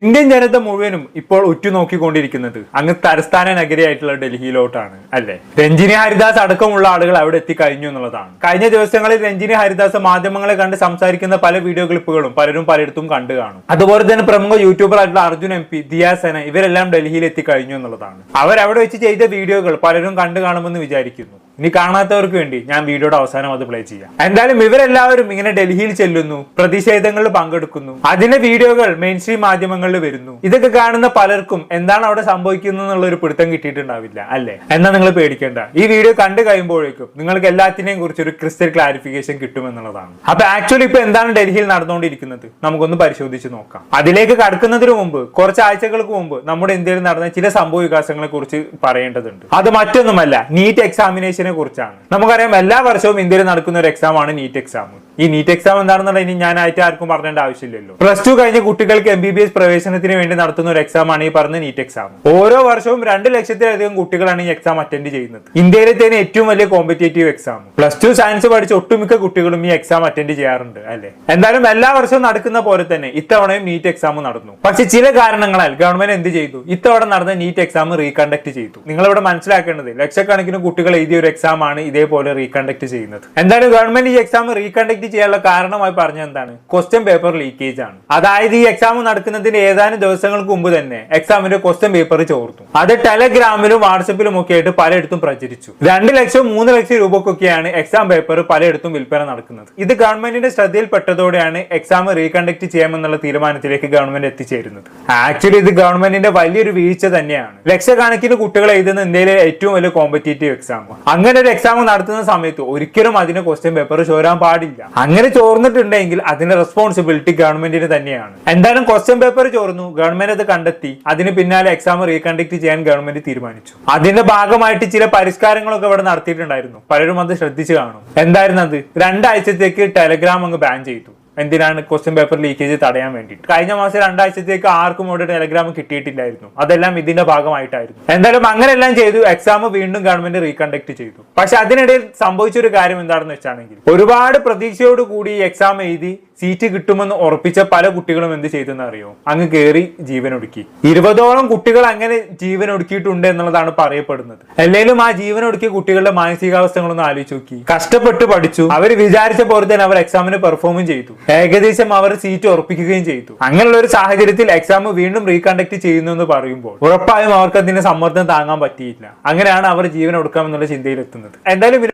Indian ജനത മുഴുവനും ഇപ്പോൾ ഉറ്റുനോക്കിക്കൊണ്ടിരിക്കുന്നത് അങ്ങ് തലസ്ഥാന നഗരിയായിട്ടുള്ള ഡൽഹിയിലോട്ടാണ് അല്ലെ. രഞ്ജിനി ഹരിദാസ് അടക്കമുള്ള ആളുകൾ അവിടെ എത്തിക്കഴിഞ്ഞു എന്നുള്ളതാണ്. കഴിഞ്ഞ ദിവസങ്ങളിൽ രഞ്ജിനി ഹരിദാസ് മാധ്യമങ്ങളെ കണ്ട് സംസാരിക്കുന്ന പല വീഡിയോ ക്ലിപ്പുകളും പലരും പലയിടത്തും കണ്ടു കാണും. അതുപോലെ തന്നെ പ്രമുഖ യൂട്യൂബർ ആയിട്ടുള്ള അർജുൻ MP, ദിയ സേന ഇവരെല്ലാം ഡൽഹിയിൽ എത്തിക്കഴിഞ്ഞു എന്നുള്ളതാണ്. അവരവിടെ വെച്ച് ചെയ്ത വീഡിയോകൾ പലരും കണ്ടു കാണുമെന്ന് വിചാരിക്കുന്നു. ഇനി കാണാത്തവർക്ക് വേണ്ടി ഞാൻ വീഡിയോയുടെ അവസാനം അത് പ്ലേ ചെയ്യാം. എന്തായാലും ഇവരെല്ലാവരും ഇങ്ങനെ ഡൽഹിയിൽ ചെല്ലുന്നു, പ്രതിഷേധങ്ങളിൽ പങ്കെടുക്കുന്നു, അതിന്റെ വീഡിയോകൾ മെയിൻ സ്ട്രീം മാധ്യമങ്ങളിൽ വരുന്നു. ഇതൊക്കെ കാണുന്ന പലർക്കും എന്താണ് അവിടെ സംഭവിക്കുന്നത് എന്നുള്ള ഒരു പിടുത്തം കിട്ടിയിട്ടുണ്ടാവില്ല അല്ലെ. എന്നാ നിങ്ങൾ പേടിക്കേണ്ട, ഈ വീഡിയോ കണ്ടു കഴിയുമ്പോഴേക്കും നിങ്ങൾക്ക് എല്ലാത്തിനെയും കുറിച്ച് ഒരു ക്രിസ്റ്റൽ ക്ലാരിഫിക്കേഷൻ കിട്ടുമെന്നുള്ളതാണ്. അപ്പൊ ആക്ച്വലി ഇപ്പൊ എന്താണ് ഡൽഹിയിൽ നടന്നുകൊണ്ടിരിക്കുന്നത് നമുക്കൊന്ന് പരിശോധിച്ച് നോക്കാം. അതിലേക്ക് കടക്കുന്നതിന് മുമ്പ് കുറച്ച് ആഴ്ചകൾക്ക് മുമ്പ് നമ്മുടെ ഇന്ത്യയിൽ നടന്ന ചില സംഭവ വികാസങ്ങളെ കുറിച്ച് പറയേണ്ടതുണ്ട്. അത് മറ്റൊന്നുമല്ല, നീറ്റ് എക്സാമിനേഷൻ കുറിച്ചാണ്. നമുക്കറിയാം എല്ലാ വർഷവും ഇന്ത്യയിൽ നടക്കുന്ന ഒരു എക്സാം ആണ് നീറ്റ് എക്സാം. ഈ നീറ്റ് എക്സാം എന്താണെന്നുള്ള ഇനി ഞാൻ ആയിട്ട് ആർക്കും പറഞ്ഞേണ്ട ആവശ്യമില്ലല്ലോ. പ്ലസ് ടു കഴിഞ്ഞ കുട്ടികൾക്ക് MBBS പ്രവേശനത്തിന് വേണ്ടി നടത്തുന്ന ഒരു എക്സാം ആണ് ഈ പറഞ്ഞ നീറ്റ് എക്സാം. ഓരോ വർഷവും 2 ലക്ഷത്തിലധികം കുട്ടികളാണ് ഈ എക്സാം അറ്റൻഡ് ചെയ്യുന്നത്. ഇന്ത്യയിലെ തന്നെ ഏറ്റവും വലിയ competitive exam. Plus two science പഠിച്ച ഒട്ടുമിക്ക കുട്ടികളും ഈ എക്സാം അറ്റൻഡ് ചെയ്യാറുണ്ട് അല്ലെ. എന്തായാലും എല്ലാ വർഷവും നടക്കുന്ന പോലെ തന്നെ ഇത്തവണയും നീറ്റ് എക്സാം നടന്നു. പക്ഷെ ചില കാരണങ്ങളാൽ ഗവൺമെന്റ് എന്ത് ചെയ്തു, ഇത്തവണ നടന്ന നീറ്റ് എക്സാം റീകണ്ടക്ട് ചെയ്തു. നിങ്ങൾ ഇവിടെ മനസ്സിലാക്കേണ്ടത് ലക്ഷക്കണക്കിന് കുട്ടികൾ എഴുതിയ ഒരു എക്സാം ആണ് ഇതേപോലെ റീകണ്ടക്ട് ചെയ്യുന്നത്. എന്തായാലും ഗവൺമെന്റ് ഈ എക്സാം റീകണ്ടക്ട് ചെയ്യാനുള്ള കാരണമായി പറഞ്ഞ എന്താണ്, ക്വസ്റ്റ്യൻ പേപ്പർ ലീക്കേജ് ആണ്. അതായത് ഈ എക്സാം നടക്കുന്നതിന് ഏതാനും ദിവസങ്ങൾക്ക് മുമ്പ് തന്നെ എക്സാമിന്റെ ക്വസ്റ്റ്യൻ പേപ്പർ ചോർന്നു. അത് ടെലഗ്രാമിലും വാട്സപ്പിലും ഒക്കെ ആയിട്ട് പലയിടത്തും പ്രചരിച്ചു. 2 ലക്ഷം 3 ലക്ഷം രൂപക്കൊക്കെയാണ് എക്സാം പേപ്പർ പലയിടത്തും വിൽപ്പന നടക്കുന്നത്. ഇത് ഗവൺമെന്റിന്റെ ശ്രദ്ധയിൽപ്പെട്ടതോടെയാണ് എക്സാം റീകണ്ടക്ട് ചെയ്യാമെന്നുള്ള തീരുമാനത്തിലേക്ക് ഗവൺമെന്റ് എത്തിച്ചേരുന്നത്. ആക്ച്വലി ഇത് ഗവൺമെന്റിന്റെ വലിയൊരു വീഴ്ച തന്നെയാണ്. ലക്ഷക്കണക്കിന് കുട്ടികൾ എഴുതുന്ന ഇന്ത്യയിലെ ഏറ്റവും വലിയ കോമ്പറ്റേറ്റീവ് എക്സാം. അങ്ങനെ ഒരു എക്സാം നടത്തുന്ന സമയത്ത് ഒരിക്കലും അതിന് ക്വസ്റ്റ്യൻ പേപ്പർ ചോരാൻ പാടില്ല. അങ്ങനെ ചോർന്നിട്ടുണ്ടെങ്കിൽ അതിന്റെ റെസ്പോൺസിബിലിറ്റി ഗവൺമെന്റിന് തന്നെയാണ്. എന്തായാലും ക്വസ്റ്റ്യൻ പേപ്പർ ചോർന്നു, ഗവൺമെന്റ് അത് കണ്ടെത്തി. അതിന് പിന്നാലെ എക്സാം റീകണ്ടക്ട് ചെയ്യാൻ ഗവൺമെന്റ് തീരുമാനിച്ചു. അതിന്റെ ഭാഗമായിട്ട് ചില പരിഷ്കാരങ്ങളൊക്കെ ഇവിടെ നടത്തിയിട്ടുണ്ടായിരുന്നു. പലരും അത് ശ്രദ്ധിച്ചു കാണും. എന്തായിരുന്നു അത്? 2 ആഴ്ചത്തേക്ക് ടെലഗ്രാം അങ്ങ് ബാൻ ചെയ്തു. എന്തിനാണ്? ക്വസ്റ്റ്യൻ പേപ്പർ ലീക്കേജ് തടയാൻ വേണ്ടിയിട്ട്. കഴിഞ്ഞ മാസം 2 ആഴ്ചത്തേക്ക് ആർക്കും ഇവിടെ ടെലഗ്രാം കിട്ടിയിട്ടില്ലായിരുന്നു. അതെല്ലാം ഇതിന്റെ ഭാഗമായിട്ടായിരുന്നു. എന്തായാലും അങ്ങനെയെല്ലാം ചെയ്തു. എക്സാം വീണ്ടും ഗവൺമെന്റ് റീകണ്ടക്ട് ചെയ്തു. പക്ഷെ അതിനിടയിൽ സംഭവിച്ചൊരു കാര്യം എന്താണെന്ന് വെച്ചാണെങ്കിൽ, ഒരുപാട് പ്രതീക്ഷയോട് കൂടി എക്സാം എഴുതി സീറ്റ് കിട്ടുമെന്ന് ഉറപ്പിച്ച പല കുട്ടികളും എന്ത് ചെയ്തെന്ന് അറിയോ, അങ്ങ് കയറി ജീവനൊടുക്കി. 20ഓളം കുട്ടികൾ അങ്ങനെ ജീവനൊടുക്കിയിട്ടുണ്ട് എന്നുള്ളതാണ് പറയപ്പെടുന്നത്. അല്ലെങ്കിലും ആ ജീവനൊടുക്കിയ കുട്ടികളുടെ മാനസികാവസ്ഥകളൊന്ന് ആലോചിച്ച് നോക്കി. കഷ്ടപ്പെട്ട് പഠിച്ചു, അവർ വിചാരിച്ച പോലെ തന്നെ അവർ എക്സാമിന് പെർഫോമും ചെയ്തു. ഏകദേശം അവർ സീറ്റ് ഉറപ്പിക്കുകയും ചെയ്തു. അങ്ങനെയുള്ള ഒരു സാഹചര്യത്തിൽ എക്സാം വീണ്ടും റീകണ്ടക്ട് ചെയ്യുന്നു എന്ന് പറയുമ്പോൾ ഉറപ്പായും അവർക്ക് അതിന്റെ സമ്മർദ്ദം താങ്ങാൻ പറ്റിയില്ല. അങ്ങനെയാണ് അവർ ജീവൻ ഒടുക്കാമെന്നുള്ള ചിന്തയിലെത്തുന്നത്. എന്തായാലും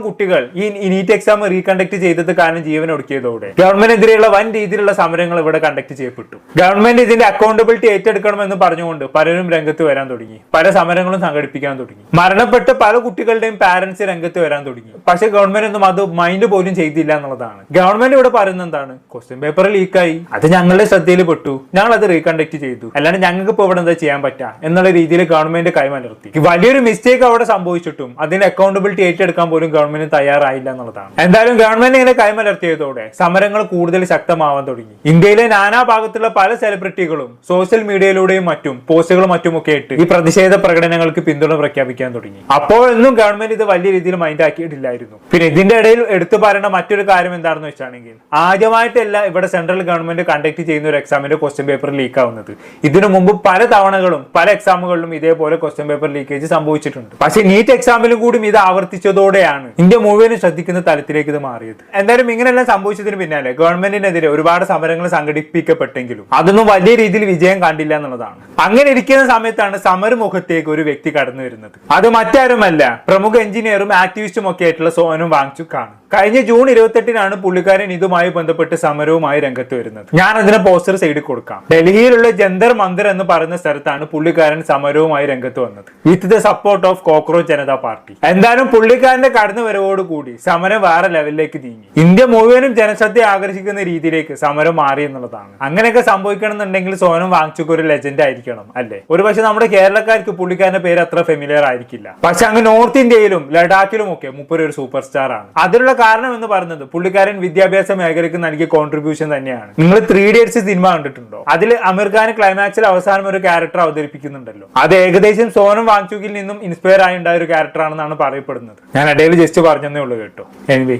കുട്ടികൾ ഈ നീറ്റ് എക്സാം റീകണ്ടക്ട് ചെയ്തത് കാരണം ജീവൻ ഒടുക്കിയതോടെ ഗവൺമെന്റിനെതിരെയുള്ള വൻ രീതിയിലുള്ള സമരങ്ങൾ ഇവിടെ കണ്ടക്ട് ചെയ്യപ്പെട്ടു. ഗവൺമെന്റ് ഇതിന്റെ അക്കൗണ്ടബിലിറ്റി ഏറ്റെടുക്കണമെന്ന് പറഞ്ഞുകൊണ്ട് പലരും രംഗത്ത് വരാൻ തുടങ്ങി. പല സമരങ്ങളും സംഘടിപ്പിക്കാൻ തുടങ്ങി. മരണപ്പെട്ട പല കുട്ടികളുടെയും പാരന്റ്സ് രംഗത്ത് വരാൻ തുടങ്ങി. പക്ഷെ ഗവൺമെന്റ് ഒന്നും അത് മൈൻഡ് പോലും ചെയ്തില്ല എന്നുള്ളതാണ്. ഗവൺമെന്റ് ഇവിടെ പറയുന്നത് എന്താണ്, ക്വസ്റ്റ്യൻ പേപ്പർ ലീക്കായി, അത് ഞങ്ങളുടെ ശ്രദ്ധയിൽ പെട്ടു, ഞങ്ങൾ അത് റീകണ്ടക്ട് ചെയ്തു, അല്ലാണ്ട് ഞങ്ങൾക്ക് ഇപ്പോൾ ഇവിടെ എന്താ ചെയ്യാൻ പറ്റാ എന്നുള്ള രീതിയിൽ ഗവൺമെന്റ് കൈമലർത്തി. വലിയൊരു മിസ്റ്റേക്ക് അവിടെ സംഭവിച്ചിട്ടും അതിന്റെ അക്കൗണ്ടബിലിറ്റി ഏറ്റെടുക്കാൻ പോലും ഗവൺമെന്റ് തയ്യാറായില്ല എന്നുള്ളതാണ്. എന്തായാലും ഗവൺമെന്റ് ഇങ്ങനെ കൈമലർത്തിയതോടെ സമരങ്ങൾ കൂടുതൽ ശക്തമാവാൻ തുടങ്ങി. ഇന്ത്യയിലെ നാനാ ഭാഗത്തുള്ള പല സെലിബ്രിറ്റികളും സോഷ്യൽ മീഡിയയിലൂടെയും മറ്റും പോസ്റ്റുകളും മറ്റുമൊക്കെ ഇട്ട് ഈ പ്രതിഷേധ പ്രകടനങ്ങൾക്ക് പിന്തുണ പ്രഖ്യാപിക്കാൻ തുടങ്ങി. അപ്പോഴൊന്നും ഗവൺമെന്റ് ഇത് വലിയ രീതിയിൽ മൈൻഡ് ആക്കിയിട്ടില്ലായിരുന്നു. പിന്നെ ഇതിന്റെ ഇടയിൽ എടുത്തു പറയേണ്ട മറ്റൊരു കാര്യം എന്താണെന്ന് വെച്ചാണെങ്കിൽ, ആദ്യമായിട്ടല്ല ഇവിടെ സെൻട്രൽ ഗവൺമെന്റ് കണ്ടക്ട് ചെയ്യുന്ന ഒരു എക്സാമിന്റെ ക്വസ്റ്റ്യൻ പേപ്പർ ലീക്ക് ആവുന്നത്. ഇതിനു മുമ്പ് പല തവണകളും പല എക്സാമുകളിലും ഇതേപോലെ ക്വസ്റ്റ്യൻ പേപ്പർ ലീക്കേജ് സംഭവിച്ചിട്ടുണ്ട്. പക്ഷേ നീറ്റ് എക്സാമിലും കൂടി ഇത് ആവർത്തിച്ചതോടെയാണ് ഇന്ത്യ മുഴുവനും ശ്രദ്ധിക്കുന്ന തലത്തിലേക്ക് ഇത് മാറിയത്. എന്തായാലും ഇങ്ങനെയെല്ലാം സംഭവിച്ചതിന് പിന്നാലെ ഗവൺമെന്റിനെതിരെ ഒരുപാട് സമരങ്ങൾ സംഘടിപ്പിക്കപ്പെട്ടെങ്കിലും അതൊന്നും വലിയ രീതിയിൽ വിജയം കണ്ടില്ല എന്നുള്ളതാണ്. അങ്ങനെ ഇരിക്കുന്ന സമയത്താണ് സമരമുഖത്തേക്ക് ഒരു വ്യക്തി കടന്നു വരുന്നത്. അത് മറ്റാരുമല്ല, പ്രമുഖ എഞ്ചിനീയറും ആക്ടിവിസ്റ്റും ഒക്കെ ആയിട്ടുള്ള സോനം വാങ്ചുക് ആണ്. കഴിഞ്ഞ ജൂൺ 28-നാണ് പുള്ളിക്കാരൻ ഇതുമായി ബന്ധപ്പെട്ട് സമരവുമായി രംഗത്ത് വരുന്നത്. ഞാൻ അതിന് പോസ്റ്റർ സൈഡിൽ കൊടുക്കാം. ഡൽഹിയിലുള്ള ജന്തർ മന്ദിർ എന്ന് പറയുന്ന സ്ഥലത്താണ് പുള്ളിക്കാരൻ സമരവുമായി രംഗത്ത് വന്നത്, with the support of cockroach Janata party. എന്തായാലും പുള്ളിക്കാരന്റെ കടന്നു വരവോടുകൂടി സമരം വേറെ ലെവലിലേക്ക് നീങ്ങി. ഇന്ത്യ മുഴുവനും ജനശ്രദ്ധ ആകർഷിക്കുന്ന രീതിയിലേക്ക് സമരം മാറി എന്നുള്ളതാണ്. അങ്ങനെയൊക്കെ സംഭവിക്കണം എന്നുണ്ടെങ്കിൽ സോനം വാങ്ചുക് ഒരു ലെജൻഡ് ആയിരിക്കണം അല്ലെ. ഒരു പക്ഷെ നമ്മുടെ കേരളക്കാർക്ക് പുള്ളിക്കാരന്റെ പേര് അത്ര ഫെമിലിയർ ആയിരിക്കില്ല. പക്ഷെ അങ്ങ് നോർത്ത് ഇന്ത്യയിലും ലഡാക്കിലും ഒക്കെ മൂപ്പര് ഒരു സൂപ്പർ സ്റ്റാർ ആണ്. അതിനുള്ള കാരണം എന്ന് പറയുന്നത് പുള്ളിക്കാരൻ വിദ്യാഭ്യാസ മേഖലയ്ക്ക് നൽകിയ കോൺട്രിബ്യൂഷൻ തന്നെയാണ്. നിങ്ങൾ 3 Idiots സിനിമ കണ്ടിട്ടുണ്ടോ? അതിൽ അമീർ ഖാൻ ക്ലൈമാക്സിൽ അവസാനം ഒരു ക്യാരക്ടർ അവതരിപ്പിക്കുന്നുണ്ടല്ലോ. അത് ഏകദേശം സോനം വാങ്ചുകിൽ നിന്നും ഇൻസ്പയർ ആയി ഉണ്ടായ ഒരു ക്യാരക്ടർ ആണെന്നാണ് പറയപ്പെടുന്നത്. ഞാൻ ഇടയിൽ ജസ്റ്റ് പറഞ്ഞതേ ഉള്ളൂ കേട്ടോ.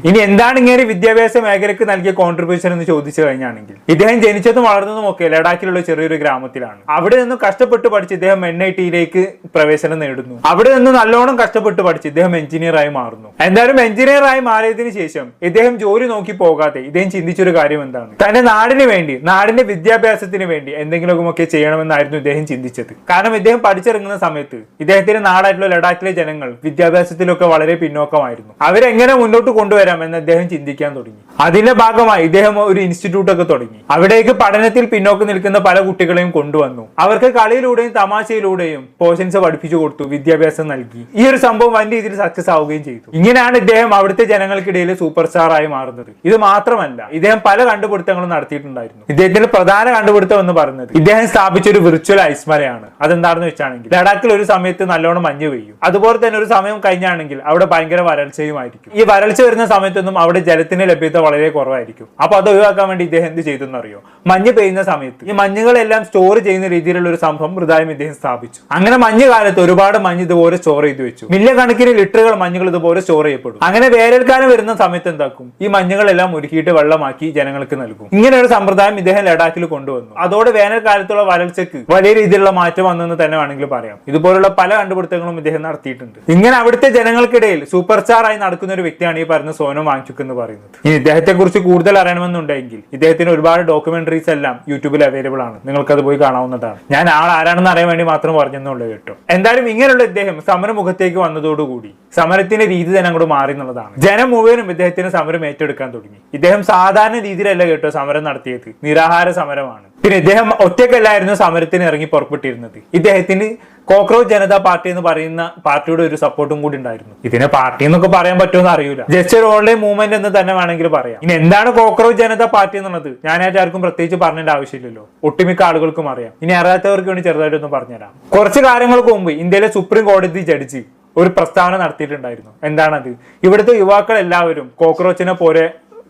ഇനി എന്താണ് ഇങ്ങനെ വിദ്യാഭ്യാസ മേഖലയ്ക്ക് നൽകിയ കോൺട്രിബ്യൂഷൻ എന്ന് ചോദിച്ചു കഴിഞ്ഞാണെങ്കിൽ, ഇദ്ദേഹം ജനിച്ചതും വളർന്നതും ഒക്കെ ലഡാക്കിലുള്ള ചെറിയൊരു ഗ്രാമത്തിലാണ്. അവിടെ നിന്ന് കഷ്ടപ്പെട്ട് പഠിച്ച് ഇദ്ദേഹം NIT പ്രവേശനം നേടുന്നു. അവിടെ നിന്ന് നല്ലോണം കഷ്ടപ്പെട്ട് പഠിച്ച് ഇദ്ദേഹം എഞ്ചിനീയർ ആയി മാറുന്നു. എന്തായാലും എഞ്ചിനീയർ ആയി മാറിയതിനു ശേഷം ഇദ്ദേഹം ജോലി നോക്കി പോകാതെ ഇദ്ദേഹം ചിന്തിച്ചൊരു കാര്യം എന്താണ്, തന്റെ നാടിന് വേണ്ടി, നാടിന്റെ വിദ്യാഭ്യാസത്തിന് വേണ്ടി എന്തെങ്കിലുമൊക്കെ ചെയ്യണമെന്നായിരുന്നു ഇദ്ദേഹം ചിന്തിച്ചത്. കാരണം ഇദ്ദേഹം പഠിച്ചിറങ്ങുന്ന സമയത്ത് ഇദ്ദേഹത്തിന്റെ നാടായിട്ടുള്ള ലഡാക്കിലെ ജനങ്ങൾ വിദ്യാഭ്യാസത്തിലൊക്കെ വളരെ പിന്നോക്കമായിരുന്നു. അവരെങ്ങനെ മുന്നോട്ട് കൊണ്ടുവരാം എന്ന് അദ്ദേഹം ചിന്തിക്കാൻ തുടങ്ങി. അതിന്റെ ഭാഗമായി ഇദ്ദേഹം ഒരു ഇൻസ്റ്റിറ്റ്യൂട്ട് ഒക്കെ തുടങ്ങി. അവിടേക്ക് പഠനത്തിൽ പിന്നോക്കം നിൽക്കുന്ന പല കുട്ടികളെയും കൊണ്ടുവന്നു. അവർക്ക് കളിയിലൂടെയും തമാശയിലൂടെയും പോർഷൻസ് പഠിപ്പിച്ചു കൊടുത്തു, വിദ്യാഭ്യാസം നൽകി. ഈ ഒരു സംഭവം വൻ രീതിയിൽ സക്സസ് ആവുകയും ചെയ്തു. ഇങ്ങനെയാണ് ഇദ്ദേഹം അവിടുത്തെ ജനങ്ങൾക്കിടയിൽ സൂപ്പർ സ്റ്റാർ ആയി മാറുന്നത്. ഇത് മാത്രമല്ല, ഇദ്ദേഹം പല കണ്ടുപിടുത്തങ്ങളും നടത്തിയിട്ടുണ്ടായിരുന്നു. ഇദ്ദേഹത്തിന്റെ പ്രധാന കണ്ടുപിടുത്തം എന്ന് പറയുന്നത് ഇദ്ദേഹം സ്ഥാപിച്ച ഒരു വിർച്വൽ ഐസ്മലയാണ്. അതെന്താണെന്ന് വെച്ചാണെങ്കിൽ, ലഡാക്കിൽ ഒരു സമയത്ത് നല്ലോണം മഞ്ഞ് പെയ്യും. അതുപോലെ തന്നെ ഒരു സമയം കഴിഞ്ഞാണെങ്കിൽ അവിടെ ഭയങ്കര വരൾച്ചയുമായിരിക്കും. ഈ വരൾച്ച വരുന്ന സമയത്തൊന്നും അവിടെ ജലത്തിന്റെ ലഭ്യത വളരെ കുറവായിരിക്കും. അപ്പൊ അത് ഒഴിവാക്കാൻ വേണ്ടി ഇദ്ദേഹം എന്ത് ചെയ്തെന്ന് അറിയോ? മഞ്ഞ് പെയ്യുന്ന സമയത്ത് ഈ മഞ്ഞുകളെല്ലാം സ്റ്റോർ ചെയ്യുന്ന രീതിയിലുള്ള ഒരു സമ്പ്രദായം ഇദ്ദേഹം സ്ഥാപിച്ചു. അങ്ങനെ മഞ്ഞ് കാലത്ത് ഒരുപാട് മഞ്ഞ് ഇതുപോലെ സ്റ്റോർ ചെയ്ത് വെച്ചു. മില്യൺ കണക്കിന് ലിറ്ററുകൾ മഞ്ഞുകൾ ഇതുപോലെ സ്റ്റോർ ചെയ്യപ്പെടും. അങ്ങനെ വേനൽക്കാലം വരുന്ന സമയത്ത് എന്താക്കും? ഈ മഞ്ഞുകളെല്ലാം ഉരുക്കിയിട്ട് വെള്ളമാക്കി ജനങ്ങൾക്ക് നൽകും. ഇങ്ങനെ ഒരു സമ്പ്രദായം ഇദ്ദേഹം ലഡാക്കിൽ കൊണ്ടുവന്നു. അതോടെ വേനൽക്കാലത്തുള്ള വരൾച്ചയ്ക്ക് വലിയ രീതിയിലുള്ള മാറ്റം വന്നെന്ന് തന്നെ വേണമെങ്കിൽ പറയാം. ഇതുപോലുള്ള പല കണ്ടുപിടുത്തങ്ങളും ഇദ്ദേഹം നടത്തിയിട്ടുണ്ട്. ഇങ്ങനെ അവിടുത്തെ ജനങ്ങൾക്കിടയിൽ സൂപ്പർ സ്റ്റാർ ആയി നടക്കുന്ന ഒരു വ്യക്തിയാണ് ഈ പറഞ്ഞ സോനം വാങ്ചുക് എന്ന് പറയുന്നത്. ഇനി ഇദ്ദേഹത്തെ കുറിച്ച് കൂടുതൽ അറിയണമെന്നുണ്ടെങ്കിൽ ഇദ്ദേഹത്തിന് ഒരുപാട് ഡോക്യുമെന്ററീസ് എല്ലാം യൂട്യൂബിൽ അവൈലബിൾ ആണ്. നിങ്ങൾക്ക് അത് പോയി കാണാവുന്നതാണ്. ഞാൻ ആരാണെന്ന് അറിയാൻ വേണ്ടി മാത്രം പറഞ്ഞെന്നുള്ളൂ കേട്ടോ. എന്തായാലും ഇങ്ങനെയുള്ള ഇദ്ദേഹം സമരമുഖത്തേക്ക് വന്നതോടുകൂടി സമരത്തിന്റെ രീതി തന്നെ അങ്ങോട്ട് മാറി എന്നുള്ളതാണ്. ജനം മുഴുവനും ഇദ്ദേഹത്തിന് സമരം ഏറ്റെടുക്കാൻ തുടങ്ങി. ഇദ്ദേഹം സാധാരണ രീതിയിലല്ല കേട്ടോ സമരം നടത്തിയത്, നിരാഹാര സമരമാണ്. പിന്നെ ഇദ്ദേഹം ഒറ്റയ്ക്കല്ലായിരുന്നു സമരത്തിന് ഇറങ്ങി പുറപ്പെട്ടിരുന്നത്. ഇദ്ദേഹത്തിന് കോക്രോച്ച് ജനതാ പാർട്ടി എന്ന് പറയുന്ന പാർട്ടിയുടെ ഒരു സപ്പോർട്ടും കൂടി ഉണ്ടായിരുന്നു. ഇതിനെ പാർട്ടി എന്നൊക്കെ പറയാൻ പറ്റുമെന്ന് അറിയില്ല, ജസ്റ്റ് ഒരു ഓൺലൈൻ മൂവ്മെന്റ് എന്ന് തന്നെ വേണമെങ്കിൽ പറയാം. ഇനി എന്താണ് കോക്രോച്ച് ജനതാ പാർട്ടി എന്നുള്ളത് ഞാനായിട്ട് ആർക്കും പ്രത്യേകിച്ച് പറഞ്ഞേണ്ട ആവശ്യമില്ലല്ലോ, ഒട്ടുമിക്ക ആളുകൾക്കും അറിയാം. ഇനി അറിയാത്തവർക്ക് വേണ്ടി ചെറുതായിട്ടൊന്നും പറഞ്ഞുതരാം. കുറച്ച് കാലങ്ങൾക്ക് മുമ്പ് ഇന്ത്യയിലെ സുപ്രീം കോടതി ജഡ്ജി ഒരു പ്രസ്താവന നടത്തിയിട്ടുണ്ടായിരുന്നു. എന്താണത്? ഇവിടുത്തെ യുവാക്കൾ എല്ലാവരും കോക്രോച്ചിനെ പോലെ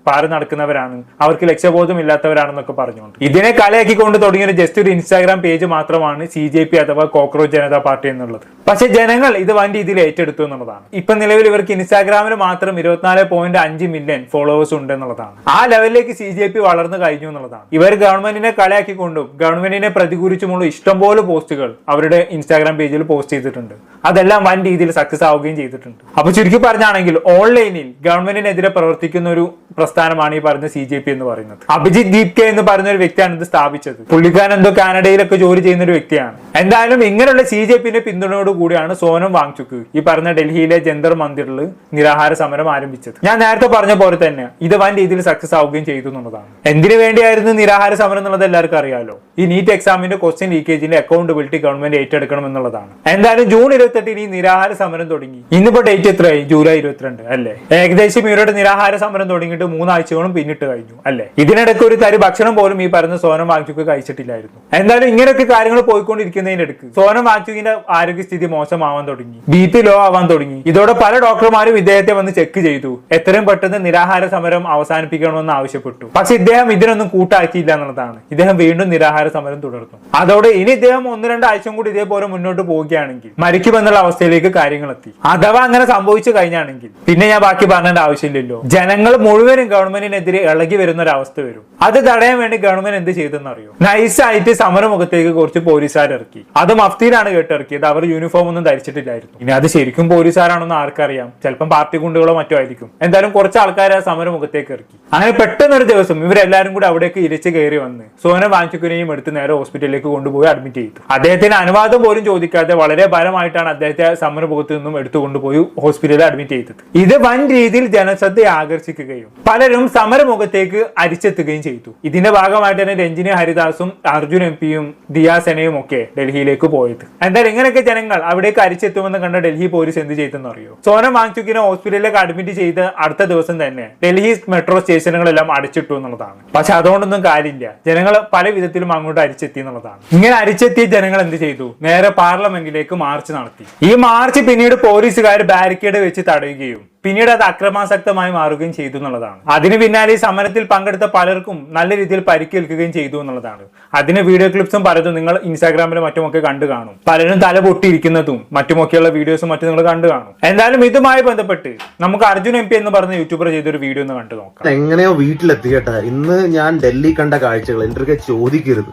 പാറി നടക്കുന്നവരാണ്, അവർക്ക് ലക്ഷ്യബോധം ഇല്ലാത്തവരാണെന്നൊക്കെ പറഞ്ഞുകൊണ്ട് ഇതിനെ കളിയാക്കിക്കൊണ്ട് തുടങ്ങിയ ജസ്റ്റ് ഒരു ഇൻസ്റ്റാഗ്രാം പേജ് മാത്രമാണ് CJP അഥവാ കോക്രോച്ച് ജനതാ പാർട്ടി എന്നുള്ളത്. പക്ഷെ ജനങ്ങൾ ഇത് വൻ രീതിയിൽ ഏറ്റെടുത്തു എന്നുള്ളതാണ്. ഇപ്പൊ നിലവിൽ ഇവർക്ക് ഇൻസ്റ്റാഗ്രാമിൽ മാത്രം 24.5 മില്യൺ ഫോളോവേഴ്സ് ഉണ്ട് എന്നുള്ളതാണ്. ആ ലെവലിലേക്ക് CJP വളർന്നു കഴിഞ്ഞു എന്നുള്ളതാണ്. ഇവർ ഗവൺമെന്റിനെ കളിയാക്കിക്കൊണ്ടും ഗവൺമെന്റിനെ പ്രതികൂലിച്ചുമുള്ള ഇഷ്ടംപോലെ പോസ്റ്റുകൾ അവരുടെ ഇൻസ്റ്റാഗ്രാം പേജിൽ പോസ്റ്റ് ചെയ്തിട്ടുണ്ട്. അതെല്ലാം വൻ രീതിയിൽ സക്സസ് ആവുകയും ചെയ്തിട്ടുണ്ട്. അപ്പൊ ചുരുക്കി പറഞ്ഞാണെങ്കിൽ ഓൺലൈനിൽ ഗവൺമെന്റിനെതിരെ പ്രവർത്തിക്കുന്ന ഒരു പ്രസ്ഥാനമാണ് ഈ പറയുന്ന CJP എന്ന് പറയുന്നത്. അഭിജിത് ദീപ്കെ എന്ന് പറയുന്ന ഒരു വ്യക്തിയാണ് ഇത് സ്ഥാപിച്ചത്. പുള്ളിക്കാരൻ എന്തോ കാനഡയിലൊക്കെ ജോലി ചെയ്യുന്ന ഒരു വ്യക്തിയാണ്. എന്തായാലും ഇങ്ങനെയുള്ള CJPന്റെ പിന്തുണയോട് കൂടിയാണ് സോനം വാങ്ചുക് ഈ പറഞ്ഞ ഡൽഹിയിലെ ജന്തർ മന്ദിറിൽ നിരാഹാര സമരം ആരംഭിച്ചത്. ഞാൻ നേരത്തെ പറഞ്ഞ പോലെ തന്നെ ഇത് വൻ രീതിയിൽ സക്സസ് ആവുകയും ചെയ്തു എന്നുള്ളതാണ്. എന്തിനു വേണ്ടിയായിരുന്നു നിരാഹാര സമരം എന്നുള്ളത് എല്ലാവർക്കും അറിയാലോ. ഈ നീറ്റ് എക്സാമിന്റെ ക്വസ്റ്റ്യൻ ലീക്കേജിന്റെ അക്കൗണ്ടബിലിറ്റി ഗവൺമെന്റ് ഏറ്റെടുക്കണം എന്നുള്ളതാണ്. എന്തായാലും ജൂൺ 28 ഈ നിരാഹാര സമരം തുടങ്ങി. ഇന്നിപ്പോ ഡേറ്റ് എത്രയായി? ജൂലൈ 22 അല്ലേ? ഏകദേശം ഇവരുടെ നിരാഹാര സമരം തുടങ്ങിയിട്ട് 3 ആഴ്ചകളും പിന്നിട്ട് കഴിഞ്ഞു അല്ലെ? ഇതിനിടയ്ക്ക് ഒരു തരി ഭക്ഷണം പോലും ഈ പറഞ്ഞ സോനം വാങ്ചുക് കഴിച്ചിട്ടില്ലായിരുന്നു. എന്തായാലും ഇങ്ങനെയൊക്കെ കാര്യങ്ങൾ പോയിക്കൊണ്ടിരിക്കുന്നതിന്റെ ഇടയ്ക്ക് സോനം വാങ്ചുകിന്റെ ആരോഗ്യസ്ഥിതി മോശമാവാൻ തുടങ്ങി, BP ലോ ആവാൻ തുടങ്ങി. ഇതോടെ പല ഡോക്ടർമാരും ഇദ്ദേഹത്തെ വന്ന് ചെക്ക് ചെയ്തു, എത്രയും പെട്ടെന്ന് നിരാഹാര സമരം അവസാനിപ്പിക്കണമെന്ന് ആവശ്യപ്പെട്ടു. പക്ഷെ ഇദ്ദേഹം ഇതിനൊന്നും കൂട്ടാക്കിയില്ല എന്നുള്ളതാണ്. ഇദ്ദേഹം വീണ്ടും നിരാഹാര സമരം തുടർന്നു. അതോടെ ഇനി ഇദ്ദേഹം 1-2 ആഴ്ച കൂടി ഇതേപോലെ മുന്നോട്ട് പോവുകയാണെങ്കിൽ മരിക്കുമെന്നുള്ള അവസ്ഥയിലേക്ക് കാര്യങ്ങൾ എത്തി. അഥവാ അങ്ങനെ സംഭവിച്ചു കഴിഞ്ഞാണെങ്കിൽ പിന്നെ ഞാൻ ബാക്കി പറഞ്ഞേണ്ട ആവശ്യമില്ലല്ലോ. ജനങ്ങൾ മുഴുവനും ഗവൺമെന്റിനെതിരെ ഇളകി വരുന്ന ഒരു അവസ്ഥ വരും. അത് തടയാൻ വേണ്ടി ഗവൺമെന്റ് എന്ത് ചെയ്തെന്ന് അറിയോ? നൈസായിട്ട് സമരമുഖത്തേക്ക് കുറച്ച് പോലീസുകാർ ഇറക്കി. അത് മഫ്തിയിലാണ് കേട്ടിറക്കിയത്. അവർ യൂണിഫോം ഒന്നും ധരിച്ചിട്ടില്ലായിരുന്നു. ഇനി അത് ശരിക്കും പോലീസുകാരാണെന്ന് ആർക്കറിയാം, ചിലപ്പം പാർട്ടി ഗുണ്ടുകളോ മറ്റോ ആയിരിക്കും. എന്തായാലും കുറച്ച് ആൾക്കാരെ ആ സമരമുഖത്തേക്ക് ഇറക്കി. അങ്ങനെ പെട്ടെന്നൊരു ദിവസം ഇവരെല്ലാരും കൂടി അവിടേക്ക് ഇരച്ചു കയറി വന്ന് സോനം വാങ്ചുകിനെയും എടുത്ത് നേരെ ഹോസ്പിറ്റലിലേക്ക് കൊണ്ടുപോയി അഡ്മിറ്റ് ചെയ്തു. അദ്ദേഹത്തിന് അനുവാദം പോലും ചോദിക്കാതെ വളരെ ബലമായിട്ടാണ് അദ്ദേഹത്തെ സമരമുഖത്ത് നിന്നും എടുത്തുകൊണ്ടുപോയി ഹോസ്പിറ്റലിൽ അഡ്മിറ്റ് ചെയ്തത്. ഇത് വൻ രീതിയിൽ ജനശ്രദ്ധ ആകർഷിക്കുകയും പലരും സമരമുഖത്തേക്ക് അരിച്ചെത്തുകയും ചെയ്തു. ഇതിന്റെ ഭാഗമായിട്ട് തന്നെ രഞ്ജിനി ഹരിദാസും അർജുൻ MP-യും ദിയ സെനയും ഒക്കെ ഡൽഹിയിലേക്ക് പോയത്. എന്തായാലും ഇങ്ങനെയൊക്കെ ജനങ്ങൾ അവിടേക്ക് അരിച്ചെത്തുമെന്ന് കണ്ട ഡൽഹി പോലീസ് എന്ത് ചെയ്തെന്ന് അറിയോ? സോനം വാങ്ചുകിനെ ഹോസ്പിറ്റലിലേക്ക് അഡ്മിറ്റ് ചെയ്ത് അടുത്ത ദിവസം തന്നെ ഡൽഹി മെട്രോ സ്റ്റേഷനുകളെല്ലാം അടിച്ചിട്ടു എന്നുള്ളതാണ്. പക്ഷെ അതുകൊണ്ടൊന്നും കാര്യമില്ല, ജനങ്ങൾ പല വിധത്തിലും അങ്ങോട്ട് അരിച്ചെത്തി എന്നുള്ളതാണ്. ഇങ്ങനെ അരിച്ചെത്തിയ ജനങ്ങൾ എന്ത് ചെയ്തു? നേരെ പാർലമെന്റിലേക്ക് മാർച്ച് നടത്തി. ഈ മാർച്ച് പിന്നീട് പോലീസുകാർ ബാരിക്കേഡ് വെച്ച് തടയുകയും പിന്നീട് അത് അക്രമാസക്തമായി മാറുകയും ചെയ്തു എന്നുള്ളതാണ്. അതിന് പിന്നാലെ ഈ സമരത്തിൽ പങ്കെടുത്ത പലർക്കും നല്ല രീതിയിൽ പരിക്കേൽക്കുകയും ചെയ്തു എന്നുള്ളതാണ്. അതിന് വീഡിയോ ക്ലിപ്സും പലതും നിങ്ങൾ ഇൻസ്റ്റാഗ്രാമിലും മറ്റുമൊക്കെ കണ്ടു കാണും. പലരും തല പൊട്ടിയിരിക്കുന്നതും മറ്റുമൊക്കെയുള്ള വീഡിയോസും മറ്റും നിങ്ങൾ കണ്ടു കാണും. എന്തായാലും ഇതുമായി ബന്ധപ്പെട്ട് നമുക്ക് അർജുൻ MP എന്ന് പറഞ്ഞ യൂട്യൂബർ ചെയ്തൊരു വീഡിയോ ഒന്ന് കണ്ടു നോക്കാം. എങ്ങനെയോ വീട്ടിലെത്തി കേട്ടാ. ഇന്ന് ഞാൻ ഡൽഹി കണ്ട കാഴ്ചകൾ എൻ്റെ ചോദിക്കരുത്.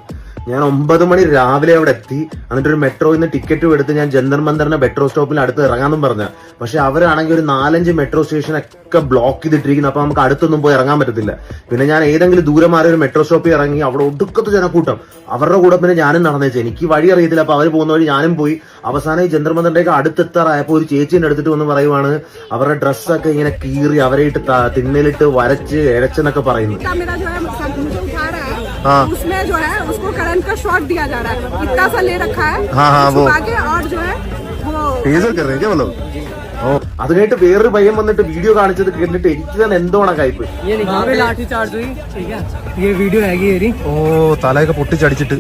ഞാൻ 9 മണി രാവിലെ അവിടെ എത്തി. എന്നിട്ടൊരു മെട്രോയിൽ നിന്ന് ടിക്കറ്റും എടുത്ത് ഞാൻ ജന്തർ മന്ദറിന്റെ മെട്രോ സ്റ്റോപ്പിൽ അടുത്ത് ഇറങ്ങാമെന്നും പറഞ്ഞ. പക്ഷെ അവരാണെങ്കിൽ ഒരു 4-5 മെട്രോ സ്റ്റേഷനൊക്കെ ബ്ലോക്ക് ചെയ്തിട്ടിരിക്കുന്നു. അപ്പൊ നമുക്ക് അടുത്തൊന്നും പോയി ഇറങ്ങാൻ പറ്റത്തില്ല. പിന്നെ ഞാൻ ഏതെങ്കിലും ദൂരെ മാറി ഒരു മെട്രോ സ്റ്റോപ്പിൽ ഇറങ്ങി. അവിടെ ഒടുക്കത്ത് ജനക്കൂട്ടം. അവരുടെ കൂടെ പിന്നെ ഞാനും നടന്നേച്ചു. എനിക്ക് വഴി അറിയത്തില്ല. അപ്പൊ അവർ പോകുന്ന വഴി ഞാനും പോയി. അവസാനം ഈ ജന്തർ മന്ദറിന്റെയൊക്കെ അടുത്തെത്താറായപ്പോ ഒരു ചേച്ചീനെ എടുത്തിട്ട് വന്ന് പറയുവാണ് അവരുടെ ഡ്രസ്സൊക്കെ ഇങ്ങനെ കീറി അവരെ ഇട്ട് തിണ്ണയിലിട്ട് വരച്ച് ഇഴച്ചെന്നൊക്കെ പറയുന്നു. उसमें जो है उसको करंट का शॉट दिया जा रहा है. इतना सा ले रखा है. वो आगे और जो है वो टेजर कर रहे हैं क्या वो लोग. അത് കഴിഞ്ഞിട്ട് വേറൊരു പയ്യൻ വന്നിട്ട് വീഡിയോ കാണിച്ചത് കേട്ടിട്ട് എനിക്ക് തന്നെ എന്തോണ കയ്പ്. തലയൊക്കെ പൊട്ടിച്ചടിച്ചിട്ട്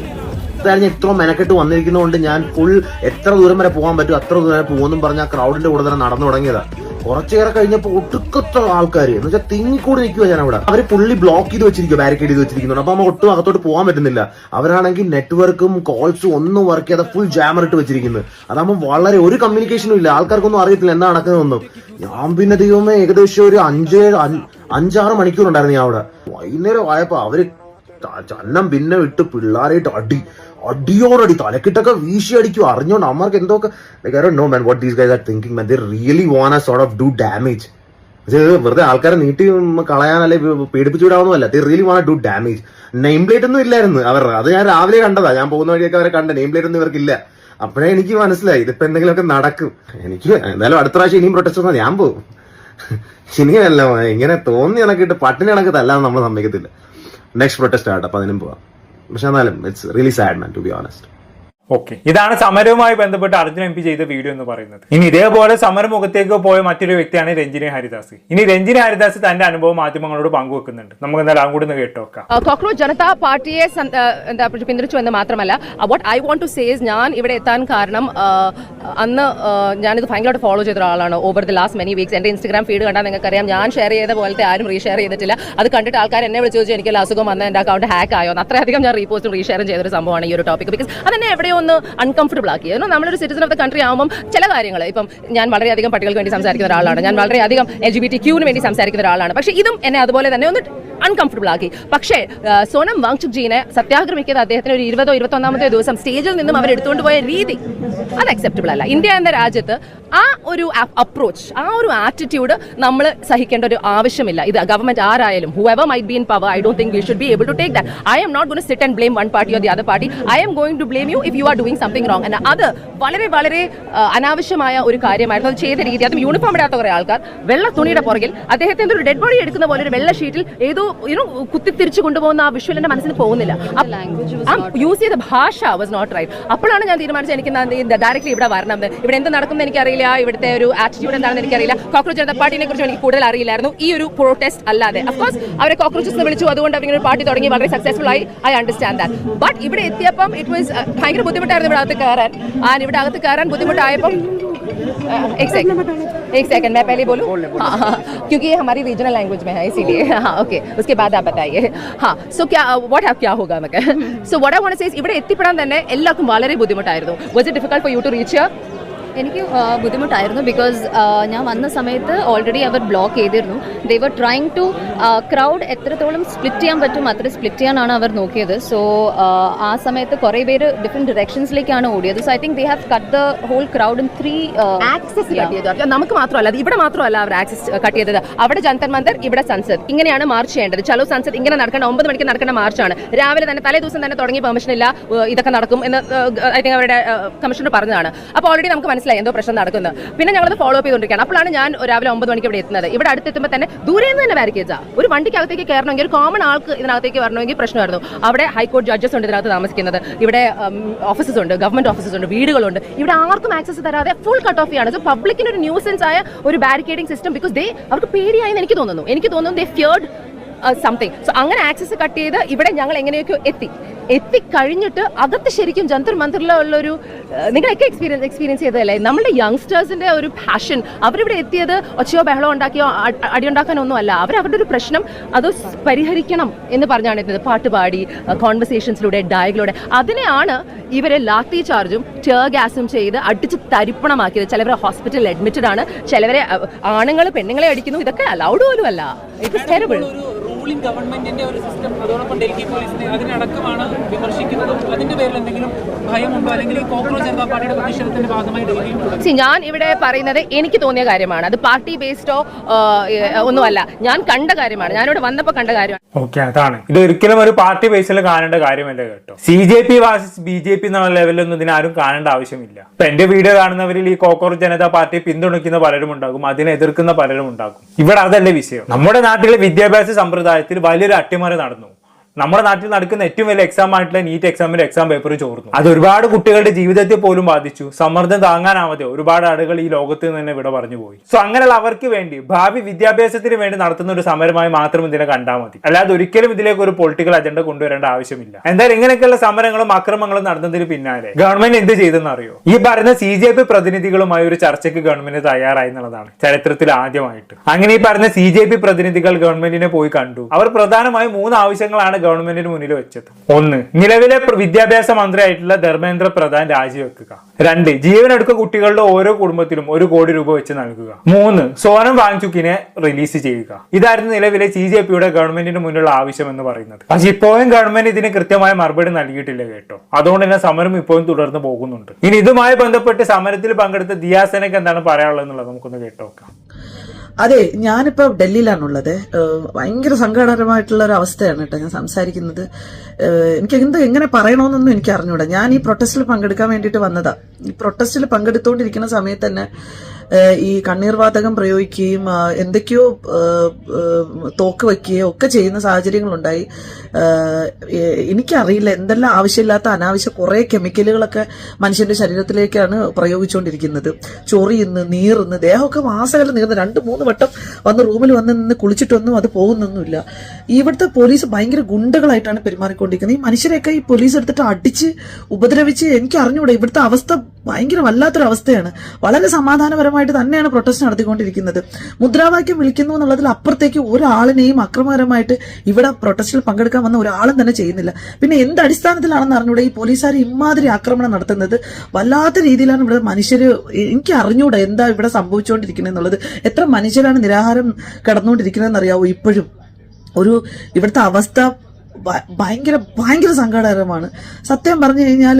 ഇത്ര മെനക്കെട്ട് വന്നിരിക്കുന്നതുകൊണ്ട് ഞാൻ ഫുൾ എത്ര ദൂരം വരെ പോകാൻ പറ്റും അത്ര ദൂരം വരെ പോകുമെന്നും പറഞ്ഞ ആ ക്രൗഡിന്റെ കൂടെ തന്നെ നടന്നു തുടങ്ങിയതാ. കുറച്ചേറെ കഴിഞ്ഞപ്പോ ഒട്ടുക്കത്ത ആൾക്കാർ എന്ന് വെച്ചാൽ തിങ്ങിക്കൂടി നിൽക്കുക. ഞാൻ അവിടെ അവര് പുള്ളി ബ്ലോക്ക് ചെയ്ത് വെച്ചിരിക്കുക, ബാരിക്കേഡ് ചെയ്ത് വെച്ചിരിക്കുന്നുണ്ട്. അപ്പൊ നമ്മൾ ഒട്ടും അകത്തോട്ട് പോകാൻ പറ്റുന്നില്ല. അവരാണെങ്കിൽ നെറ്റ്വർക്കും കോൾസും ഒന്നും വർക്ക് ചെയ്യാതെ ഫുൾ ജാമർ ഇട്ട് വെച്ചിരിക്കുന്നത്. അതാകുമ്പോൾ വളരെ ഒരു കമ്മ്യൂണിക്കേഷനും ഇല്ല. ആൾക്കാർക്കൊന്നും അറിയത്തില്ല എന്താ നടക്കുന്നതൊന്നും. ഞാൻ പിന്നെ ദൈവമേ ഏകദേശം ഒരു 5-6 മണിക്കൂറുണ്ടായിരുന്നു ഞാൻ അവിടെ. വൈകുന്നേരം ആയപ്പോ അവര് ചന്നം പിന്നെ വിട്ട് പിള്ളേരായിട്ട് അടിയോടടി തലക്കിട്ടൊക്കെ വീശി അടിക്കും. അറിഞ്ഞോണ്ട് അമ്മർക്ക് എന്തൊക്കെ no man what these guys are thinking man. They really want to sort of do damage. വെറുതെ ആൾക്കാരെ നീട്ടി കളയാൻ അല്ലെ പേടിപ്പിച്ചു വിടാവുന്നതല്ല. They really want to do damage. Name plate ഒന്നും ഇല്ലായിരുന്നു അവരുടെ. അത് ഞാൻ രാവിലെ കണ്ടതാ. ഞാൻ പോകുന്ന വഴിയൊക്കെ അവരെ കണ്ട. നെയിം പ്ലേറ്റ് ഒന്നും ഇവർക്കില്ല. അപ്പോഴേ എനിക്ക് മനസ്സിലായി ഇതിപ്പോ എന്തെങ്കിലുമൊക്കെ നടക്കും. എനിക്ക് എന്തായാലും അടുത്ത പ്രാവശ്യം ഇനിയും പ്രൊട്ടസ്റ്റ് വന്നാൽ ഞാൻ പോകും. ഇനിയല്ല ഇങ്ങനെ തോന്നി കണക്കിട്ട് പട്ടിണി കണക്ക് തല്ലാന്ന് നമ്മൾ സമ്മതിക്കത്തില്ല. നെക്സ്റ്റ് പ്രൊട്ടസ്റ്റ് ആട്ടെ. അപ്പൊ അതിനും പോവാം. പക്ഷെ എന്നാലും it's really sad man to be honest. Okay, ഇതാണ് സമരവുമായി ബന്ധപ്പെട്ട് അർജുൻ MP ചെയ്ത വീഡിയോ എന്ന് പറയുന്നത്. ഇനി ഇതേപോലെ സമരമുഖത്തേക്ക് പോയ മറ്റൊരു വ്യക്തിയാണ് രഞ്ജിനി ഹരിദാസ്. ഇനി രഞ്ജിനി ഹരിദാസ് തന്റെ അനുഭവം മാധ്യമങ്ങളോട് പങ്കുവെക്കുന്നുണ്ട്. നമുക്ക് എന്തായാലും അങ്ങോട്ട് നിന്ന് കേട്ടോക്കാം. കോക്രോച്ച് ജനതാ പാർട്ടിയെ പിന്തുണച്ചു എന്ന് മാത്രമല്ല, what I want to say is, ഞാൻ ഇവിടെ എത്താൻ കാരണം അന്ന് ഞാനിത് ഭയങ്കരമായിട്ട് ഫോളോ ചെയ്ത ഒരാളാണ് over the last many weeks. എന്റെ ഇൻസ്റ്റാഗ്രാം ഫീഡ് കണ്ടാൽ നിങ്ങൾക്കറിയാം, ഞാൻ ഷെയർ ചെയ്ത പോലത്തെ ആരും റീഷെയർ ചെയ്തിട്ടില്ല. അത് കണ്ടിട്ട് ആൾക്കാർ എന്നെ വിളിച്ചു ചോദിച്ചു എനിക്ക് അസുഖം വന്ന എന്റെ അക്കൗണ്ട് ഹാക്ക് ആയോ. അത്രയധികം ഞാൻ റീപോസ്റ്റും റീഷെയറും ചെയ്തൊരു സംഭവമാണ് ഈ ഒരു ടോപ്പിക്. ബിക്കോസ് അതെന്നെ എവിടെയോ ഒന്ന് അൺകംഫർട്ടബിൾ ആക്കി. നമ്മളൊരു സിറ്റിസൺ ഓഫ് ദ കൺട്രി ആകുമ്പോൾ ചില കാര്യങ്ങൾ, ഇപ്പം ഞാൻ വളരെയധികം പട്ടികൾക്ക് വേണ്ടി സംസാരിക്കുന്ന ഒരാളാണ്, ഞാൻ വളരെയധികം LGBTQ-ന് വേണ്ടി സംസാരിക്കുന്ന ഒരാളാണ്. പക്ഷേ ഇതും എന്നെ അതുപോലെ തന്നെ ഒന്ന് അൺകംഫർട്ടബിൾ ആക്കി. പക്ഷേ സോനം വാങ്ചുക്ജീനെ സത്യാഗ്രഹിക്കുന്നത് അദ്ദേഹത്തിന് ഒരു 20-ഓ 21-ാമത്തെ ദിവസം സ്റ്റേജിൽ നിന്നും അവർ എടുത്തുകൊണ്ട് പോയ രീതി അത് അക്സെപ്റ്റബിൾ അല്ല. ഇന്ത്യ എന്ന രാജ്യത്ത് ആ ഒരു അപ്രോച്ച്, ആ ഒരു ആറ്റിറ്റ്യൂഡ് നമ്മൾ സഹിക്കേണ്ട ഒരു ആവശ്യമില്ല. ഇത് ഗവൺമെന്റ് ആരായാലും, whoever might be in power, I don't think we should be able to take that. I am not going to sit and blame one party or the other party. I am going to blame you if you are doing something wrong. And അത് വളരെ വളരെ അനാവശ്യമായ ഒരു കാര്യമായിരുന്നു അത് ചെയ്ത രീതി. അതും യൂണിഫോം ഇടാത്ത കുറെ ആൾക്കാർ വെള്ള തുണിയുടെ പുറകിൽ അദ്ദേഹത്തിന്റെ ഒരു ഡെഡ് ബോഡി എടുക്കുന്ന പോലെ ഒരു വെള്ള ഷീറ്റിൽ ഏതോ കുത്തിത്തിരിച്ചു കൊണ്ടുപോകുന്ന ആ വിഷ്വൽ എന്റെ മനസ്സിൽ പോകുന്നില്ല. യൂസ് ചെയ്ത ഭാഷ വാസ് നോട്ട് റൈറ്റ്. അപ്പോഴാണ് ഞാൻ തീരുമാനിച്ചത് എനിക്ക് ഡയറക്റ്റ്ലി ഇവിടെ വരണം. ഇവിടെ എന്ത് നടക്കുന്നത് എനിക്കറിയില്ല, ഇവിടുത്തെ ഒരു ആറ്റിറ്റ്യൂഡ് എന്താണെന്ന് എനിക്കറിയില്ല. കോക്രോച്ച് ജനതാ പാർട്ടിനെ കുറിച്ച് എനിക്ക് കൂടുതൽ അറിയില്ലായിരുന്നു ഈ ഒരു പ്രൊട്ടസ്റ്റ് അല്ലാതെ. അഫ്കോഴ്സ് അവരെ കോക്രോച്ചസ് വിളിച്ചു, അതുകൊണ്ട് അവരിങ്ങനെ ഒരു പാർട്ടി തുടങ്ങി, വളരെ സക്സസ്ഫുൾ ആയി. I understand that. ബട്ട് ഇവിടെ എത്തിയപ്പം ഇറ്റ് വാസ് ഭയങ്കര ബുദ്ധിമുട്ടായിരുന്നു ഇവിടെ അകത്ത് കയറാൻ. ഇവിടെ അകത്ത് കയറാൻ ബുദ്ധിമുട്ടായപ്പം एक सेकंड मैं पहले बोलूं, हाँ, क्योंकि ये हमारी रीजनल लैंग्वेज में है इसीलिए. हाँ, ओके, उसके बाद आप बताइए. हाँ, सो क्या होगा मैं so what I want to say is ഇവിടെ എത്തിപ്പെടാൻ തന്നെ എല്ലാവർക്കും വളരെ ബുദ്ധിമുട്ടായിരുന്നു. Was it difficult for you to reach here? എനിക്ക് ബുദ്ധിമുട്ടായിരുന്നു. ബിക്കോസ് ഞാൻ വന്ന സമയത്ത് ഓൾറെഡി അവർ ബ്ലോക്ക് ചെയ്തിരുന്നു. ദേ വർ ട്രൈങ് ടു ക്രൗഡ് എത്രത്തോളം സ്പ്ലിറ്റ് ചെയ്യാൻ പറ്റും അത്ര സ്പ്ലിറ്റ് ചെയ്യാനാണ് അവർ നോക്കിയത്. സോ ആ സമയത്ത് കുറേ പേര് ഡിഫറെൻറ്റ് ഡിറക്ഷൻസിലേക്കാണ് ഓടിയത്. So I think they have cut the whole crowd in 3 access cut ചെയ്തത്. നമുക്ക് മാത്രമല്ല, ഇവിടെ മാത്രമല്ല അവർ ആക്സസ് കട്ട് ചെയ്തത്. അവിടെ ജന്തർ മന്ദർ, ഇവിടെ സൻസദ്, ഇങ്ങനെയാണ് മാർച്ച് ചെയ്യേണ്ടത്. ചലോ സൻസദ് ഇങ്ങനെ നടക്കേണ്ട 9 മണിക്ക് നടക്കേണ്ട മാർച്ചാണ്. രാവിലെ തന്നെ തലേ ദിവസം തന്നെ തുടങ്ങി പെർമിഷൻ ഇല്ല, ഇതൊക്കെ നടക്കും എന്ന് ഐ തിങ്ക് അവരുടെ കമ്മീഷണർ പറഞ്ഞതാണ്. അപ്പോൾ ഓൾറെഡി നമുക്ക് എന്തോ പ്രശ്നം നടക്കുന്നത്. പിന്നെ ഞങ്ങളത് ഫോളോ അപ്പ് ചെയ്തുകൊണ്ടിരിക്കുകയാണ്. അപ്പോഴാണ് ഞാൻ രാവിലെ 9 മണിക്ക് ഇവിടെ എത്തുന്നത്. ഇവിടെ അടുത്തെത്തുമ്പോൾ തന്നെ ദൂരെ നിന്ന് തന്നെ ബാരിക്കേഡ്സാ. ഒരു വണ്ടിക്കകത്തേക്ക് കയറണമെങ്കിൽ, ഒരു കോമൺ ആൾക്ക് ഇതിനകത്തേക്ക് വരണമെങ്കിൽ പ്രശ്നമായിരുന്നു. അവിടെ ഹൈക്കോടതി ജഡ്ജസ് ഉണ്ട് ഇതിനകത്ത് താമസിക്കുന്നത്, ഇവിടെ ഓഫീസസ് ഉണ്ട്, ഗവൺമെന്റ് ഓഫീസസ് ഉണ്ട്, വീടുകളുണ്ട്. ഇവിടെ ആർക്കും ആക്സസ് തരാതെ ഫുൾ കട്ട് ഓഫ് ചെയ്യാണ്. സോ പബ്ലിക്കിന് ഒരു ന്യൂസൻസ് ആയ ഒരു ബാരിക്കേഡിംഗ് സിസ്റ്റം. ബിക്കോസ് അവർക്ക് പേടിയായെന്ന് എനിക്ക് തോന്നുന്നു. ദേ ഫിയർഡ് സംതിങ്. സോ അങ്ങനെ ആക്സസ് കട്ട് ചെയ്ത് ഇവിടെ ഞങ്ങൾ എങ്ങനെയൊക്കെയോ എത്തിക്കഴിഞ്ഞിട്ട് അകത്ത് ശരിക്കും ജന്തർ മന്ദിറിലുള്ളൊരു നിങ്ങളൊക്കെ എക്സ്പീരിയൻസ് ചെയ്തതല്ലേ, നമ്മുടെ യങ്സ്റ്റേഴ്സിന്റെ ഒരു പാഷൻ. അവരിവിടെ എത്തിയത് ഒച്ചയോ ബഹളോ ഉണ്ടാക്കിയോ അടിയുണ്ടാക്കാനൊന്നും അല്ല. അവരുടെ ഒരു പ്രശ്നം അത് പരിഹരിക്കണം എന്ന് പറഞ്ഞാണ് എത്തിയത്. പാട്ടുപാടി, കോൺവെർസേഷൻസിലൂടെ, ഡയലോഗിലൂടെ. അതിനെയാണ് ഇവരെ ലാത്തി ചാർജും ടിയർ ഗ്യാസും ചെയ്ത് അടിച്ച് തരിപ്പണമാക്കിയത്. ചിലവരെ ഹോസ്പിറ്റലിൽ അഡ്മിറ്റഡ് ആണ്, ചിലവരെ ആണുങ്ങൾ പെണ്ണുങ്ങളെ അടിക്കുന്നു. ഇതൊക്കെ അലൗഡ് പോലും അല്ല. It is terrible. റൂളിംഗ് ഗവൺമെന്റിന്റെ ഒരു സിസ്റ്റം, അതോടൊപ്പം ഡൽഹി പോലീസിനെ അതിനടക്കമാണ് വിമർശിക്കുന്നതും. അതിന്റെ പേരിൽ എന്തെങ്കിലും ഭയമുണ്ടോ, അല്ലെങ്കിൽ ഈ കോക്രോച്ച് ജനതാ പാർട്ടിയുടെ പ്രതിഷേധത്തിന്റെ ഭാഗമായി ഡൽഹിയിൽ? ഞാൻ ഇവിടെ പറയുന്നത് എനിക്ക് തോന്നിയ കാര്യമാണ്. അത് പാർട്ടി ബേസ്ഡോ ഒന്നുമല്ല, ഞാൻ കണ്ട കാര്യമാണ്, ഞാനിവിടെ വന്നപ്പോൾ കണ്ട കാര്യമാണ്. ഓക്കെ, അതാണ്. ഇത് ഒരിക്കലും ഒരു പാർട്ടി ബേസിൽ കാണേണ്ട കാര്യമല്ല കേട്ടോ. CJP വാസിസ് BJP എന്നുള്ള ലെവലൊന്നും ഇതിനാരും കാണേണ്ട ആവശ്യമില്ല. ഇപ്പൊ എന്റെ വീഡിയോ കാണുന്നവരിൽ ഈ കോക്രോച്ച് ജനതാ പാർട്ടിയെ പിന്തുണയ്ക്കുന്ന പലരും ഉണ്ടാകും, അതിനെ എതിർക്കുന്ന പലരും ഉണ്ടാകും. ഇവിടെ അതല്ല വിഷയം. നമ്മുടെ നാട്ടിലെ വിദ്യാഭ്യാസ സമ്പ്രദായത്തിൽ വലിയൊരു അട്ടിമറി നടന്നു. നമ്മുടെ നാട്ടിൽ നടക്കുന്ന ഏറ്റവും വലിയ എക്സാം ആയിട്ടുള്ള നീറ്റ് എക്സാമിന്റെ എക്സാം പേപ്പർ ചോർന്നു. അത് ഒരുപാട് കുട്ടികളുടെ ജീവിതത്തെ പോലും ബാധിച്ചു. സമ്മർദ്ദം താങ്ങാനാവാതെ ഒരുപാട് ആളുകൾ ഈ ലോകത്ത് നിന്ന് തന്നെ വിട പറഞ്ഞു പോയി. സോ അങ്ങനെയുള്ള അവർക്ക് വേണ്ടി, ഭാവി വിദ്യാഭ്യാസത്തിന് വേണ്ടി നടത്തുന്ന ഒരു സമരമായി മാത്രം ഇതിനെ കണ്ടാൽ മതി. അല്ലാതെ ഒരിക്കലും ഇതിലേക്ക് ഒരു പൊളിറ്റിക്കൽ അജണ്ട കൊണ്ടുവരേണ്ട ആവശ്യമില്ല. എന്തായാലും ഇങ്ങനെയൊക്കെയുള്ള സമരങ്ങളും അക്രമങ്ങളും നടന്നതിന് പിന്നാലെ ഗവൺമെന്റ് എന്ത് ചെയ്തെന്ന് അറിയോ? ഈ പറയുന്ന CJP പ്രതിനിധികളുമായി ഒരു ചർച്ചയ്ക്ക് ഗവൺമെന്റ് തയ്യാറായി എന്നുള്ളതാണ് ചരിത്രത്തിൽ ആദ്യമായിട്ട്. അങ്ങനെ ഈ പറഞ്ഞ CJP പ്രതിനിധികൾ ഗവൺമെന്റിനെ പോയി കണ്ടു. അവർ പ്രധാനമായും 3 ആവശ്യങ്ങളാണ് ഗവൺമെന്റിന് മുന്നിൽ വെച്ചത്. 1, നിലവിലെ വിദ്യാഭ്യാസ മന്ത്രിയായിട്ടുള്ള ധർമ്മേന്ദ്ര പ്രധാൻ രാജിവെക്കുക. 2, ജീവനെടുക്ക കുട്ടികളുടെ ഓരോ കുടുംബത്തിലും 1 കോടി രൂപ വെച്ച് നൽകുക. 3, സോനം വാങ്ചുക്കിനെ റിലീസ് ചെയ്യുക. ഇതായിരുന്നു നിലവിലെ CJPയുടെ ഗവൺമെന്റിന് മുന്നിലുള്ള ആവശ്യം എന്ന് പറയുന്നത്. പക്ഷെ ഇപ്പോഴും ഗവൺമെന്റ് ഇതിന് കൃത്യമായ മറുപടി നൽകിയിട്ടില്ല കേട്ടോ. അതുകൊണ്ട് തന്നെ സമരം ഇപ്പോഴും തുടർന്ന് പോകുന്നുണ്ട്. ഇനി ഇതുമായി ബന്ധപ്പെട്ട് സമരത്തിൽ പങ്കെടുത്ത ദിയാസനക്ക് എന്താണ് പറയാനുള്ളത് എന്നുള്ളത് നമുക്കൊന്ന് കേട്ടോക്കാം. അതെ, ഞാനിപ്പോ ഡൽഹിയിലാണുള്ളത്. ഭയങ്കര സങ്കടകരമായിട്ടുള്ള ഒരു അവസ്ഥയാണ് കേട്ടോ ഞാൻ സംസാരിക്കുന്നത്. എനിക്ക് എങ്ങനെ പറയണമെന്നൊന്നും എനിക്ക് അറിഞ്ഞൂടാ. ഞാൻ ഈ പ്രൊട്ടസ്റ്റിൽ പങ്കെടുക്കാൻ വേണ്ടിയിട്ട് വന്നതാ. ഈ പ്രൊട്ടസ്റ്റിൽ പങ്കെടുത്തുകൊണ്ടിരിക്കുന്ന സമയത്ത് തന്നെ ഈ കണ്ണീർ വാതകം പ്രയോഗിക്കുകയും എന്തൊക്കെയോ തോക്ക് വയ്ക്കുകയോ ഒക്കെ ചെയ്യുന്ന സാഹചര്യങ്ങളുണ്ടായി. എനിക്കറിയില്ല എന്തെല്ലാം ആവശ്യമില്ലാത്ത അനാവശ്യ കുറെ കെമിക്കലുകളൊക്കെ മനുഷ്യന്റെ ശരീരത്തിലേക്കാണ് പ്രയോഗിച്ചുകൊണ്ടിരിക്കുന്നത്. ചൊറിയുന്നു, നീറുന്നു, ദേഹമൊക്കെ മാസകലം നീർന്ന് 2-3 വട്ടം വന്ന് റൂമിൽ വന്ന് നിന്ന് കുളിച്ചിട്ടൊന്നും അത് പോകുന്നൊന്നുമില്ല. ഇവിടുത്തെ പോലീസ് ഭയങ്കര ഗുണ്ടകളായിട്ടാണ് പെരുമാറിക്കൊണ്ടിരിക്കുന്നത്. ഈ മനുഷ്യരെയൊക്കെ ഈ പോലീസ് എടുത്തിട്ട് അടിച്ച് ഉപദ്രവിച്ച് എനിക്ക് അറിഞ്ഞൂടെ. ഇവിടുത്തെ അവസ്ഥ ഭയങ്കര വല്ലാത്തൊരു അവസ്ഥയാണ്. വളരെ സമാധാനപരമായിട്ട് തന്നെയാണ് പ്രൊട്ടസ്റ്റ് നടത്തിക്കൊണ്ടിരിക്കുന്നത്. മുദ്രാവാക്യം വിളിക്കുന്നു എന്നുള്ളതിൽ അപ്പുറത്തേക്ക് ഒരാളിനെയും അക്രമകരമായിട്ട് ഇവിടെ പ്രൊട്ടസ്റ്റിൽ പങ്കെടുക്കാൻ വന്ന ഒരാളും തന്നെ ചെയ്യുന്നില്ല. പിന്നെ എന്ത് അടിസ്ഥാനത്തിലാണെന്ന് അറിഞ്ഞൂടെ ഈ പോലീസുകാർ ഇമാതിരി ആക്രമണം നടത്തുന്നത്. വല്ലാത്ത രീതിയിലാണ് ഇവിടെ മനുഷ്യര്. എനിക്ക് അറിഞ്ഞൂടെ എന്താ ഇവിടെ സംഭവിച്ചുകൊണ്ടിരിക്കുന്നത് എന്നുള്ളത്. എത്ര മനുഷ്യരാണ് നിരാഹാരം കിടന്നുകൊണ്ടിരിക്കുന്നതെന്ന് അറിയാവോ. ഇപ്പോഴും ഇവിടുത്തെ അവസ്ഥ ഭയങ്കര സങ്കടകരമാണ്. സത്യം പറഞ്ഞു കഴിഞ്ഞാൽ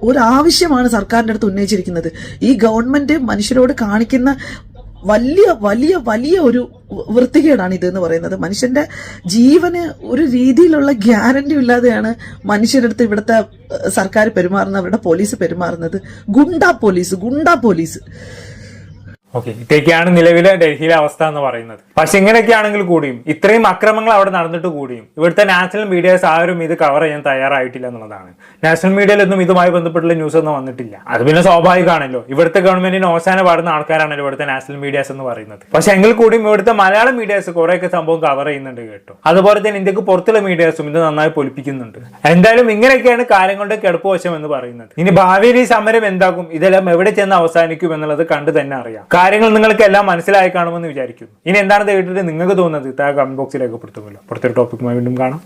ഒരാവശ്യമാണ് സർക്കാരിന്റെ അടുത്ത് ഉന്നയിച്ചിരിക്കുന്നത്. ഈ ഗവൺമെന്റ് മനുഷ്യരോട് കാണിക്കുന്ന വലിയ വലിയ വലിയ ഒരു വൃത്തികേടാണ് ഇതെന്ന് പറയുന്നത്. മനുഷ്യന്റെ ജീവന് ഒരു രീതിയിലുള്ള ഗ്യാരണ്ടി ഇല്ലാതെയാണ് മനുഷ്യരടുത്ത് ഇവിടുത്തെ സർക്കാർ പെരുമാറുന്നത്, അവരുടെ പോലീസ് പെരുമാറുന്നത്. ഗുണ്ടാ പോലീസ്. ഓക്കെ, ഇതൊക്കെയാണ് നിലവിലെ ഡൽഹിയിലെ അവസ്ഥ എന്ന് പറയുന്നത്. പക്ഷെ ഇങ്ങനെയൊക്കെയാണെങ്കിൽ കൂടിയും, ഇത്രയും അക്രമങ്ങൾ അവിടെ നടന്നിട്ട് കൂടിയും, ഇവിടുത്തെ നാഷണൽ മീഡിയാസ് ആരും ഇത് കവർ ചെയ്യാൻ തയ്യാറായിട്ടില്ല എന്നുള്ളതാണ്. നാഷണൽ മീഡിയയിലൊന്നും ഇതുമായി ബന്ധപ്പെട്ടുള്ള ന്യൂസ് ഒന്നും വന്നിട്ടില്ല. അത് പിന്നെ സ്വാഭാവികമാണല്ലോ. ഇവിടുത്തെ ഗവൺമെന്റിന് ഓശാന പാടുന്ന ആൾക്കാരാണല്ലോ ഇവിടുത്തെ നാഷണൽ മീഡിയാസ് എന്ന് പറയുന്നത്. പക്ഷെ എങ്കിൽ കൂടിയും ഇവിടുത്തെ മലയാളം മീഡിയാസ് കുറെയൊക്കെ സംഭവം കവർ ചെയ്യുന്നുണ്ട് കേട്ടോ. അതുപോലെ തന്നെ ഇന്ത്യക്ക് പുറത്തുള്ള മീഡിയാസും ഇത് നന്നായി പൊലിപ്പിക്കുന്നുണ്ട്. എന്തായാലും ഇങ്ങനെയൊക്കെയാണ് കാര്യങ്ങളുടെ കിടപ്പുവശം എന്ന് പറയുന്നത്. ഇനി ഭാവിയിൽ ഈ സമരം എന്താകും, ഇതെല്ലാം എവിടെ ചെന്ന് അവസാനിക്കും എന്നുള്ളത് കണ്ടു തന്നെ അറിയാം. കാര്യങ്ങൾ നിങ്ങൾക്ക് എല്ലാം മനസ്സിലായി കാണുമെന്ന് വിചാരിക്കുന്നു. ഇനി എന്താണ് കേട്ടിട്ട് നിങ്ങൾക്ക് തോന്നുന്നത് കമന്റ് ബോക്സിൽ രേഖപ്പെടുത്തുമല്ലോ. പുറത്തൊരു ടോപ്പിക്കുമായി വീണ്ടും കാണാം.